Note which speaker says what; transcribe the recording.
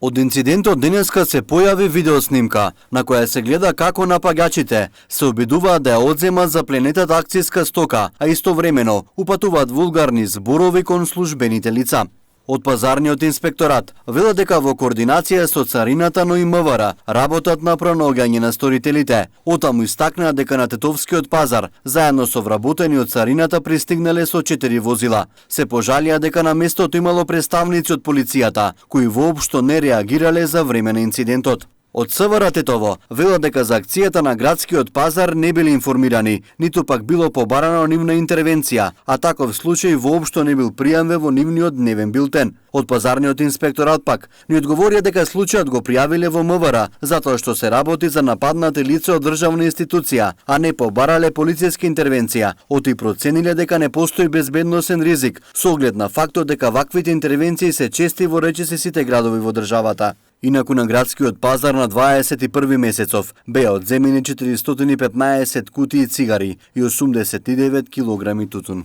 Speaker 1: Од инцидентот денеска се појави видеоснимка на која се гледа како напаѓачите се обидуваат да ја одземат запленетата акцијска стока, а истовремено упатуваат вулгарни зборови кон службените лица. Од пазарниот инспекторат велат дека во координација со царината, но и МВР работат на пронаоѓање на сторителите. Отаму истакнаа дека на Тетовскиот пазар заедно со вработени од царината пристигнале со 4 возила. Се пожалија дека на местото имало представници од полицијата кои воопшто не реагирале за време на инцидентот. Од СВР Тетово велат дека за акцијата на градскиот пазар не биле информирани, ниту пак било побарана нивна интервенција, а таков случај воопшто не бил пријавен во нивниот дневен билтен. Од пазарниот инспекторат пак ни одговорија дека случајот го пријавиле во МВР затоа што се работи за нападнати лице од државна институција, а не побарале полициска интервенција, оти процениле дека не постои безбедносен ризик со оглед на фактот дека ваквите интервенции се чести во речиси сите градови во државата. Инаку на градскиот пазар на 21 месецов беа одземени 415 кутии цигари и 89 килограми тутун.